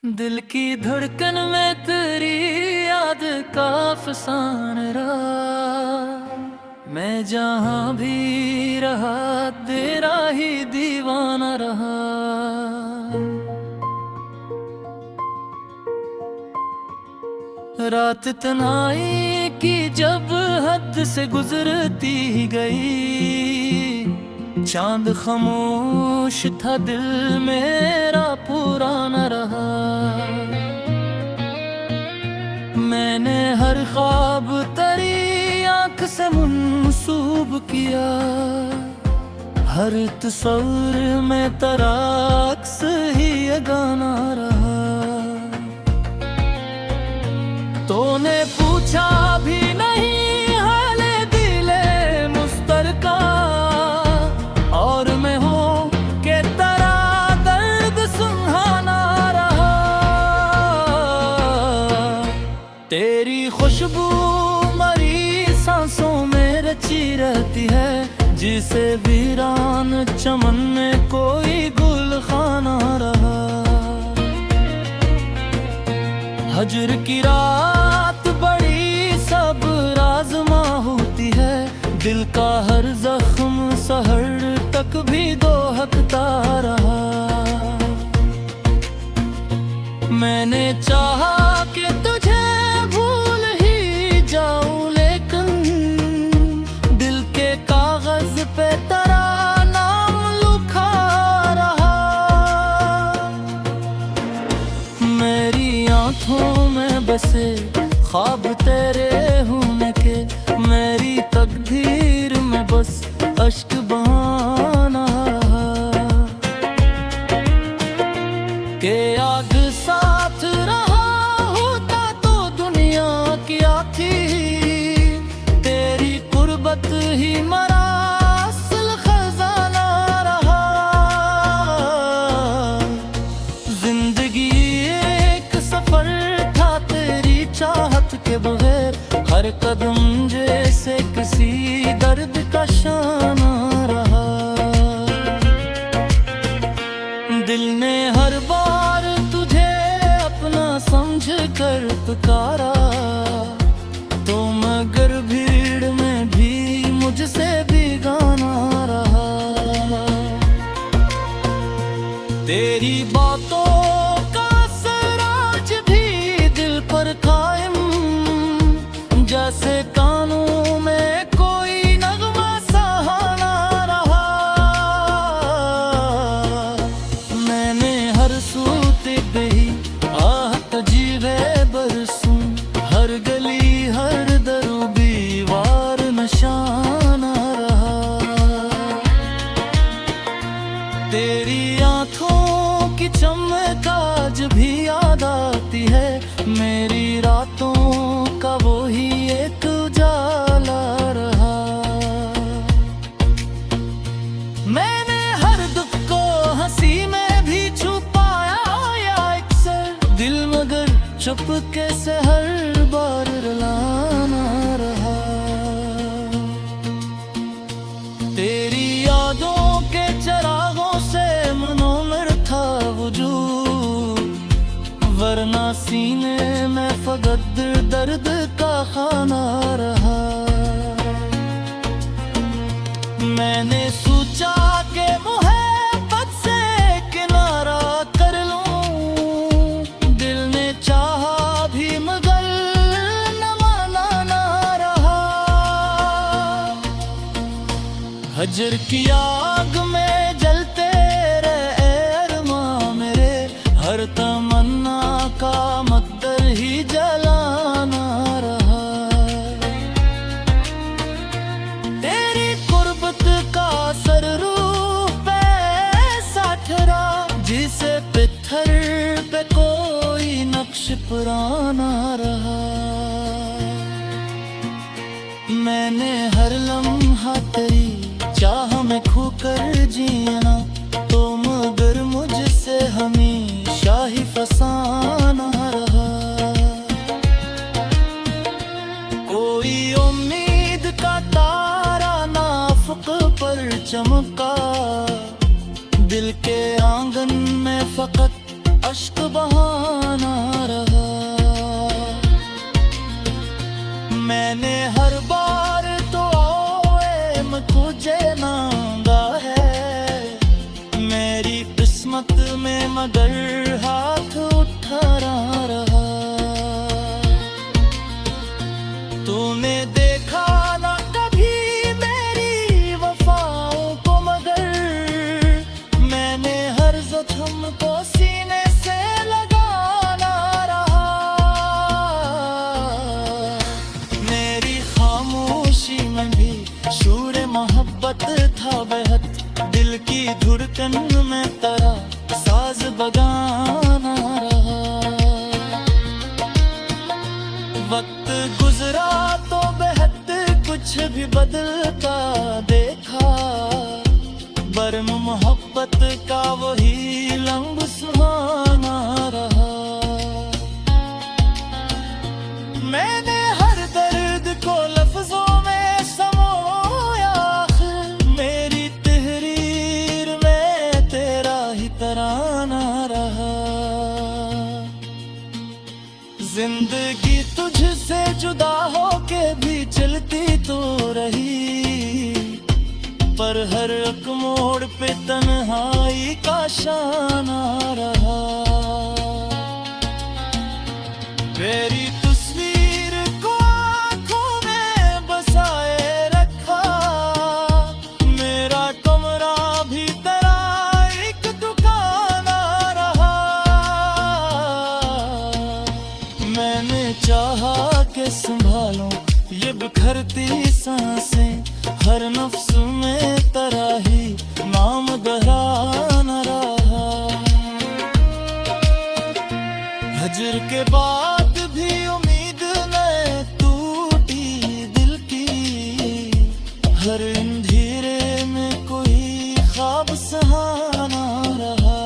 दिल की धड़कन में तेरी याद का फसान रहा। मैं जहाँ भी रहा तेरा ही दीवाना रहा। रात तन्हाई की जब हद से गुजरती ही गई, चांद खामोश था दिल मेरा पुराना रहा। मैंने हर ख्वाब तेरी आंख से मंसूब किया, हर तस्वीर में तेरा अक्स ही ये गाना रहा। तूने पूछा भी नहीं हाले दिले मुस्तर का, और मैं हूँ कि तेरा दर्द सुहाना रहा। तेरी खुशबू मरी सांसों में रची रहती है, जिसे वीरान चमन में कोई गुल खाना रहा। हजर की रात बड़ी सब राज़मा होती है, दिल का हर जख्म सहर तक भी दोहकता रहा। मैंने चाहा कि तुझे भूल ही जाऊं, लेकिन दिल के कागज पे तेरा नाम लिखा रहा। मेरी आंखों में बसे ख्वाब तेरे होने के, मेरी तकदीर में बस अश्क बहाना के आग साथ रहा होता तो दुनिया क्या थी। तेरी कुर्बत ही मरा असल खजाना रहा। जिंदगी एक सफर था तेरी चाहत के बगैर, हर कदम जैसे किसी दर्द का शाना रहा। दिल ने हर बार तुझे अपना समझ कर पुकारा, तो मगर भीड़ में भी मुझसे बेगाना रहा। तेरी बातों का असर आज भी दिल पर कायम, जैसे कानों में कोई नगमा सहाना रहा। मैंने हर सूत गई आहत जीवे बरसूं, हर गली हर दर दीवार निशाना रहा। तेरी आंखों की चमक आज भी याद आती है, मेरी रातों का वो ही एक उजाला रहा। मैंने हर दुख को हंसी में भी छुपाया या अक्सर, दिल मगर चुपके से हर बार रुलाना रहा। तेरी यादों के चिरागों से मनोमर था वजूद, वरना सीने में फकत दर्द का खाना रहा। मैंने सोचा कि मोहब्बत से किनारा कर लूं, दिल ने चाहा भी मगर न माना ना रहा। हजर की आग में जलते रहे अरमां मेरे, हर तमन्ना का मकदर ही जलाना रहा। तेरी कुर्बत का असर रूह पे ऐसा ठहरा, जिसे पत्थर पे कोई नक्श पुराना रहा। मैंने हर लम्हा तेरी चाह में खोकर जीना, तो मगर मुझसे हमेशा ही फसाना रहा। कोई उम्मीद का तारा नाफक पर चमका, दिल के आंगन में फकत अश्क बहाना रहा। मैंने हर बार तो मैं तुझे मांगा है, मेरी किस्मत में मगर हाथ उठा रहा। तूने देखा ना कभी मेरी वफाओं को, मगर मैंने हर जख्म को सीने से लगाना रहा। मेरी खामोशी में भी शूर मोहब्बत था बेहद, दिल की धड़कन में तेरा साज बगाना रहा। वक्त गुजरा तो बेहद कुछ भी बदलता देखा, बरम मोहब्बत का वही लम्ब सुहाना रहा। मैंने हर दर्द को लफ्जों में समोया, मेरी तहरीर में तेरा ही तराना रहा। जिंदगी तुझसे जुदा होके भी चलती तो रही, पर हर एक मोड़ पे तन्हाई का शाना रहा। तेरी तस्वीर को आंखों में बसाए रखा, मेरा कमरा भी तेरा एक दुकाना रहा। मैंने चाहा के संभालूं ये बिखरती सांसें, हर नफ्स में तेरा ही नाम गहराना रहा। हजर के बाद भी उम्मीद न टूटी दिल की, हर अंधेरे में कोई ख्वाब सहाना रहा।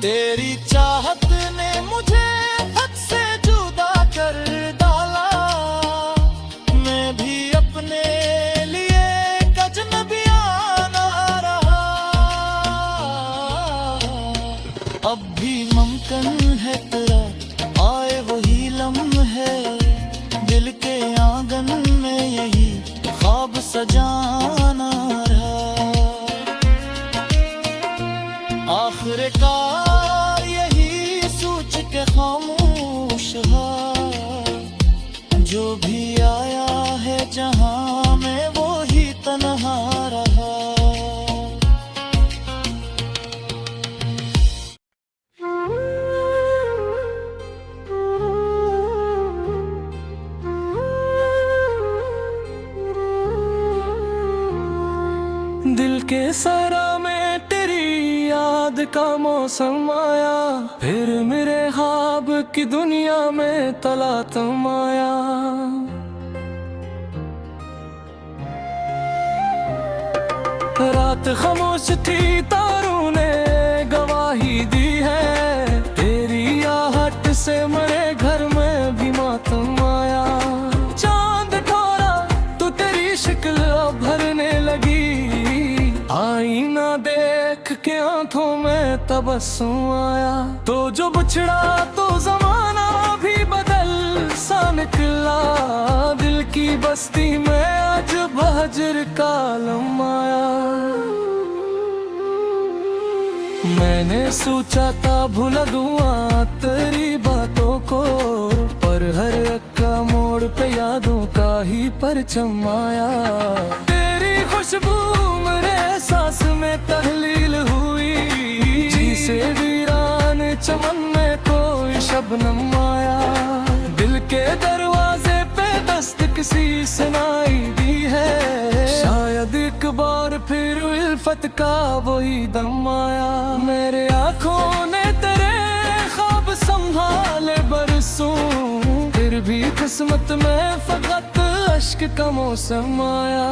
तेरी चाहत ने मुझे हद से जुदा कर डाला, मैं भी अपने लिए अजनबियाना रहा। अब भी मुमकिन है तेरा आए वही लम्हे, दिल के आंगन में यही ख्वाब सजाना रहा। आखिरकार यही सोच के खामोश है, जो भी आया है जहां में वो ही तन्हा रहा। दिल के सरा में तेरी याद का मौसम आया, फिर मेरे ख्वाब की दुनिया में तला तुम आया। रात खामोश थी तारों ने गवाही दी है, तेरी आहट से मेरे घर में भी मातम आया। चांद ठोरा तो तेरी शक्ल भरने लगी, आईना देख के आंखों में तबस्सुम आया। तो जो बिछड़ा तो जमाना भी बदल सा निकला, दिल की बस्ती में आज बहजर का लम आया। मैंने सोचा था भुला दूँ तेरी बातों को, पर हर एक का मोड़ पे यादों का ही परचम आया। तेरी खुशबू मेरे सांस में तहलील हुई, जिसे वीरान चमन में कोई शबनम आया। दिल के दरवाजे पे दस्तक किसी सुनाई दी है, शायद एक बार फिर उल्फत का वही दम आया। मेरे आँखों ने तेरे ख्वाब संभाले बरसों, फिर भी किस्मत में फकत अश्क का मौसम आया।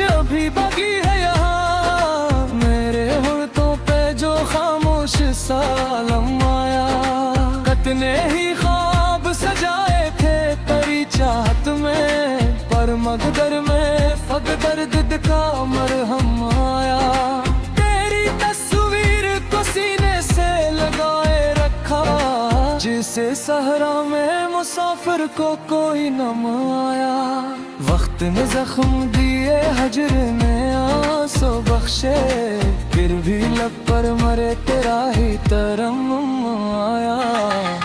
अभी बाकी है यहाँ, मेरे होठों पे जो खामोश सा लम्हा आया। कितने ही ख्वाब सजाए थे तेरी चाहत में, पर मगदर में फग दर्द का मरहम आया। तेरी तस्वीर को सीने से लगाए रखा, जिसे सहरा में मुसाफिर को कोई नम आया। वक्त ने जख्म दिए, हजर ने आंसू बख्शे, फिर भी लब पर मरे तेरा ही तरन्नुम आया।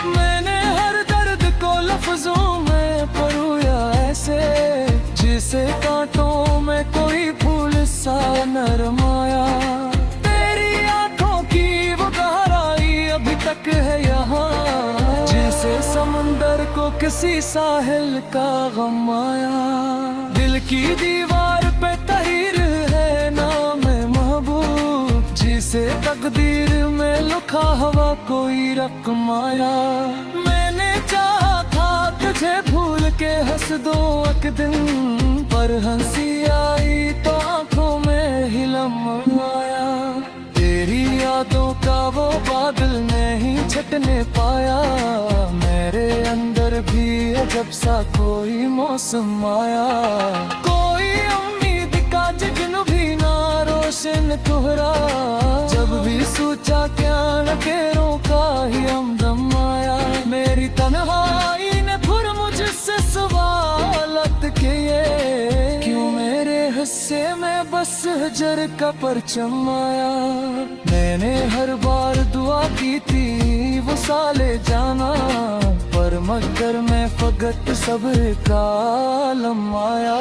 मैंने हर दर्द को लफ्जों में परोया ऐसे, जिसे कांटों में कोई फूल सा नरमाया। तेरी आंखों की वो गहराई अभी तक है यहाँ, जिसे समंदर को किसी साहिल का गम आया। दिल की दीवार पे तहरीर है नाम महबूब, जिसे तकदीर में लिखा हुआ कोई रकम आया। मैंने चाहा था तुझे भूल के हंस दो एक दिन, पर हंसी आई तो आंखों में हिलम आया। तेरी यादों का वो बादल नहीं छटने पाया, मेरे अंदर भी अजब सा कोई मौसम आया। कोई उम्मीद का जगन भी ना रोशन कोहरा, जब भी सोचा क्या लकेरों का ही हमदम आया। मेरी तन्हाई ने फिर मुझसे सवालत किए, क्यों मेरे हिस्से में बस हजर का परचम आया। मैंने हर बार दुआ की थी वो साले जाना, पर मगर में फगत सब्र का आलम आया।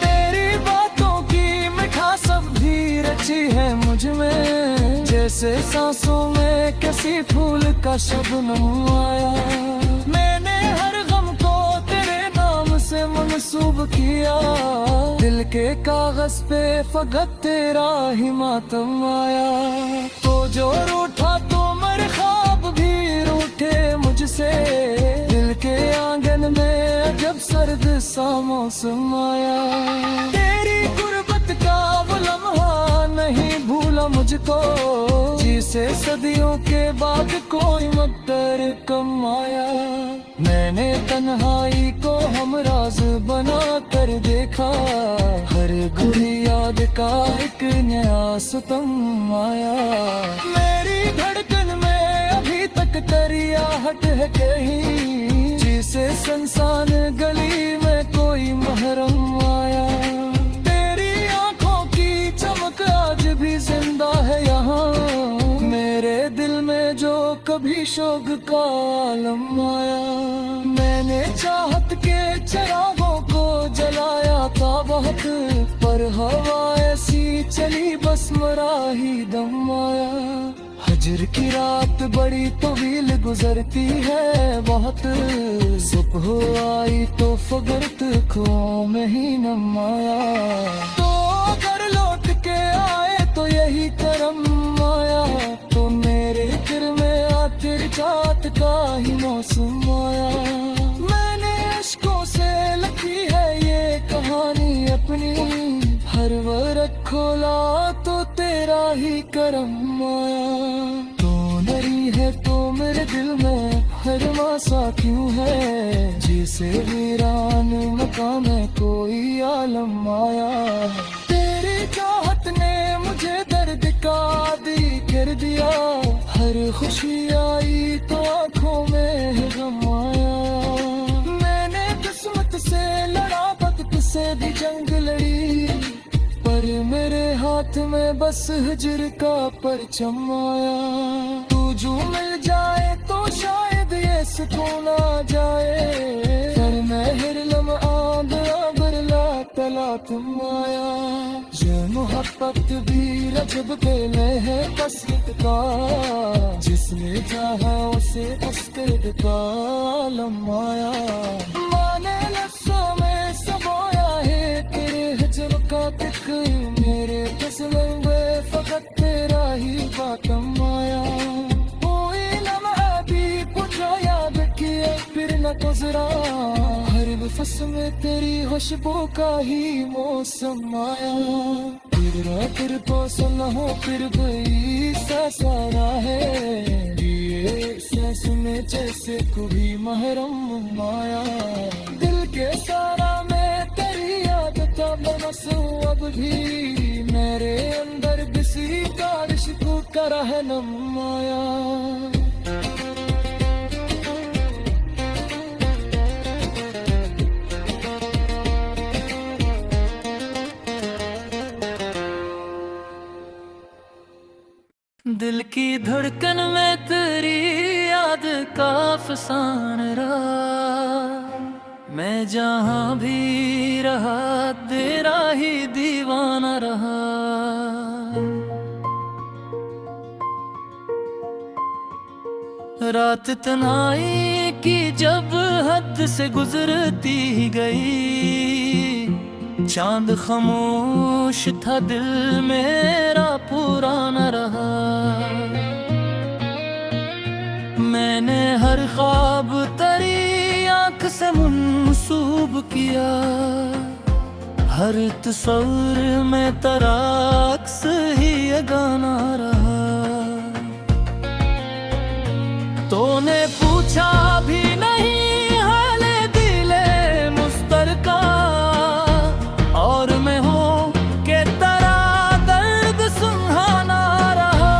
तेरी बातों की मिठास सब भी रची है मुझ में, जैसे सांसों में किसी फूल का शबनम आया। मैंने हर गम को तेरे नाम से मंसूब किया, दिल के कागज पे फगत तेरा ही मातम आया। तो जो रूठा तो मेरे ख्वाब भी रूठे मुझसे, दिल के आंगन में अजब सर्द सा मौसम आया। तेरी गुर्बत का वो लम्हा नहीं भूला मुझको, जिसे सदियों के बाद कोई मकदर कम आया। मैंने तन्हाई को हमराज बना कर देखा, हर गुरी याद का एक नया सुतम आया। मेरी धड़कन में अभी तक तेरी आहट है कहीं, जिसे संसान गली में कोई महरम आया। तेरी आंखों की चमक आज भी जिंदा है यहाँ, मेरे दिल में जो कभी शोक का आलम आया। मैंने चाहत के चिरागों को जलाया था बहुत, पर हवा ऐसी चली बस मरा ही दम आया। हजर की रात बड़ी तवील गुजरती है बहुत, सुबह आई तो फगरत खो में ही नम आया। तो अगर लौट के आए तो यही करम आया, तो मेरे दिल में आखिर जात का ही मौसम आया। मैंने अश्कों से लिखी है ये कहानी अपनी, हर वरक खोला तो तेरा ही करम आया। तू नरी है तो मेरे दिल में हर मासा क्यों है, जिसे वीरान मकान में कोई आलम आया। तेरी चाहत ने मुझे दर्द का आदी कर दिया, हर खुशी आई तो आंखों में है गम आया। मैंने किस्मत से लड़ा वक्त से भी जंग लड़ी, पर मेरे हाथ में बस हिजर का परचम आया। तू जो मिल जाए तो शायद ये सुकून आ जाए, फिर मैं हिर लम्हाद बरला तला तुम आया। ये मोहब्बत भी रजब पेले है कसरत का, जिसने चाहा उसे अस्कर का लम्हाया। माने लफ्ज़ों में सबोया है तेरे हिजर का तिक, मेरे तस्वीर में फकत तेरा ही बातम आया। कोई लम्हा भी पूछा याद किए फिर न गुजरा, हर नफस में तेरी खुशबू का ही मौसम आया। फिर तो सुना हो फिर भी सारा है, सांस में जैसे कभी महरम माया, दिल के सारा मैं तेरी याद का बनसूं अब भी, मेरे अंदर किसी का इश्क का रहनुम माया। दिल की धड़कन में तेरी याद का फसान रहा, मैं जहाँ भी रहा तेरा ही दीवाना रहा। रात तन्हाई की जब हद से गुजरती गई, चांद खामोश था दिल मेरा पुराना रहा। मैंने हर ख्वाब तेरी आँख से मंसूब किया, हर तस्वीर में तेरा अक्स ही ये गाना रहा। तूने पूछा भी नहीं हाले दिले मुस्तर का, और मैं हूँ कि तेरा दर्द सुहाना रहा।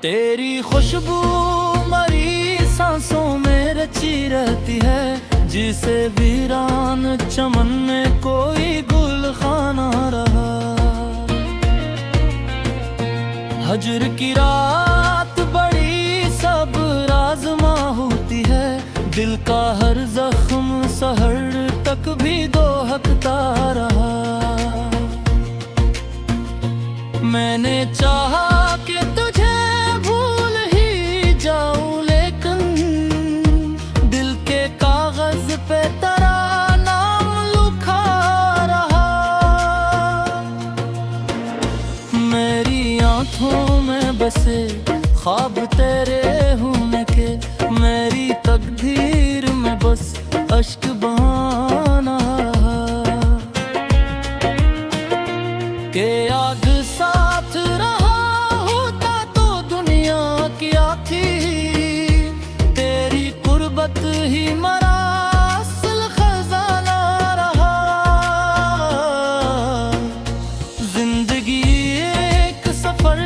तेरी खुशबू मरी सांसों में रची रहती है, जिसे वीरान चमन में कोई गुल खाना रहा। हजर की रात बड़ी सब आज़मा होती है, दिल का हर जख्म सहर तक भी दोहकता रहा। मैंने चाहा कि तुझे भूल ही जाऊं, लेकिन दिल के कागज पे तेरा नाम लिखा रहा। मेरी आंखों में बसे ख्वाब तेरे होने के, मेरी तकदीर में बस अश्क बहाना के आग साथ रहा होता तो दुनिया क्या थी। तेरी कुर्बत ही मरा असल खजाना रहा। जिंदगी एक सफर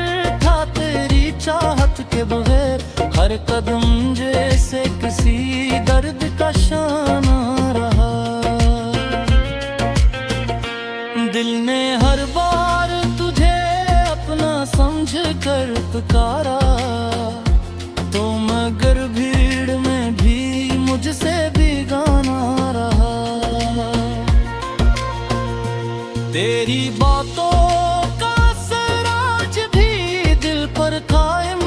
था तेरी चाहत के बगैर, हर कदम जैसे किसी दर्द का शाना रहा। दिल ने हर बार तुझे अपना समझ कर पुकारा, तो मगर भीड़ में भी मुझसे बेगाना रहा। तेरी बातों का असर आज भी दिल पर कायम,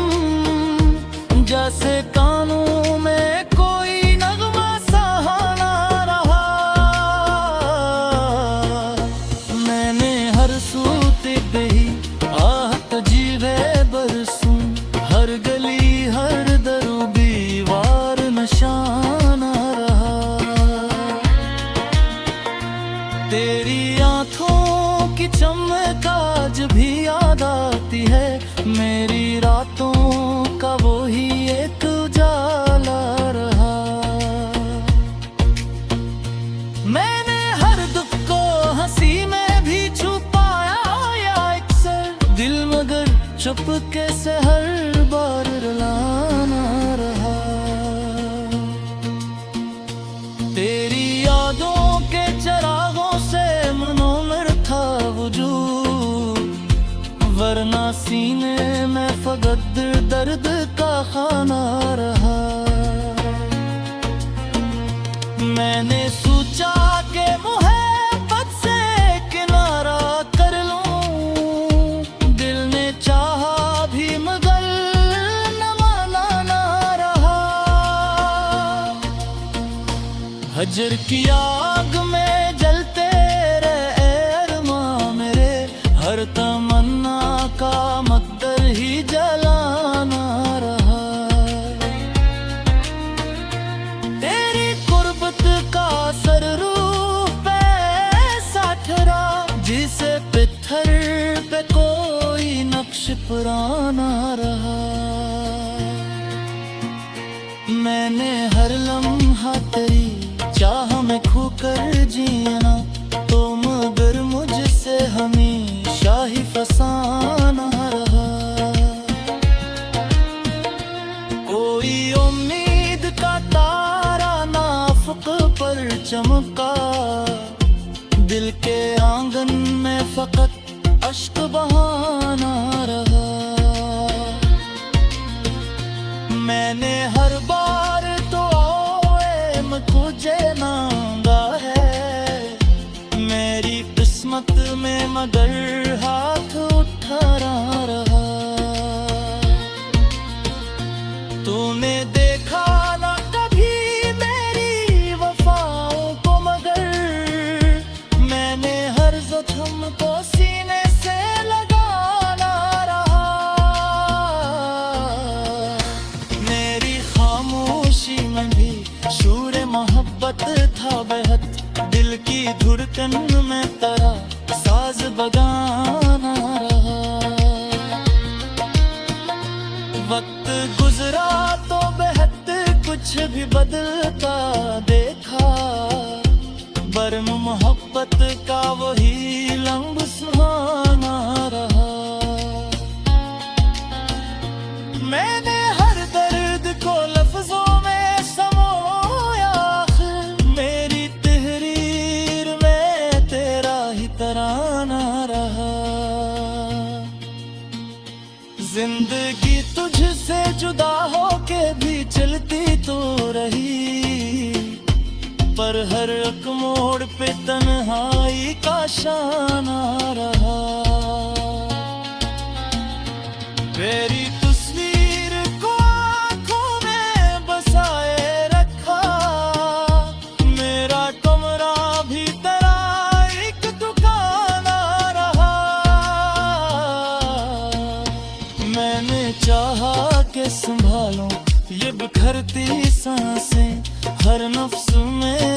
जैसे कानों में कोई नगमा सहाना रहा। मैंने हर सूत बही आहत जीवे बरसूं, हर गली हर दरू दीवार निशाना रहा। तेरी आंखों की चमक आज भी याद आती है, मेरी रातों का वो ही एक उजाला रहा। मैंने हर दुख को हंसी में भी छुपाया या अक्सर, दिल मगर चुपके से हर बार रुलाना रहा। तेरी यादों के चरागों से मनोमर था वजूद, वरना सीने में फकत दर्द का खाना रहा। मैंने सोचा कि मोहब्बत से किनारा कर लूं, दिल ने चाहा भी मगर न माना ना रहा। हजर की आग में जलते रहे अरमां मेरे, हर तमन्ना का मकदर ही जलाना रहा। तेरी कुर्बत का असर रूह पे ऐसा ठहरा, जिसे पत्थर पे कोई नक्श पुराना रहा। मैंने हर लम्हा तेरी चाह में खोकर जीना, तो मगर मुझसे हमेशा ही फसाना रहा। कोई उम्मीद का तारा नाफक पर चमका, दिल के आंगन में फकत अश्क बहाना रहा। मैंने हर बार तो तुझे मांगा है, मेरी किस्मत में मगर हाथ उठा रहा। तूने देखा ना कभी मेरी वफाओं को, मगर मैंने हर ज़ख्म को सीने से लगाना रहा। मेरी खामोशी में भी शूर मोहब्बत था बेहद, दिल की धड़कन में तेरा साज बगाना रहा। वक्त गुजरा तो बेहद कुछ भी बदलता देखा, बरम मोहब्बत का वही लम्ब सुहाना रहा। मैंने हर दर्द को लफ्जों में समोया, मेरी तहरीर में तेरा ही तराना रहा। जिंदगी तुझसे जुदा होके भी चलती तो रही, पर हर एक मोड़ पे तन्हाई का शाना रहा। तेरी तस्वीर को आँखों में बसाए रखा, मेरा कमरा भी तेरा एक दुकाना रहा। मैंने चाहा के संभालूं ये बिखरती सांसें, हर नफ्स में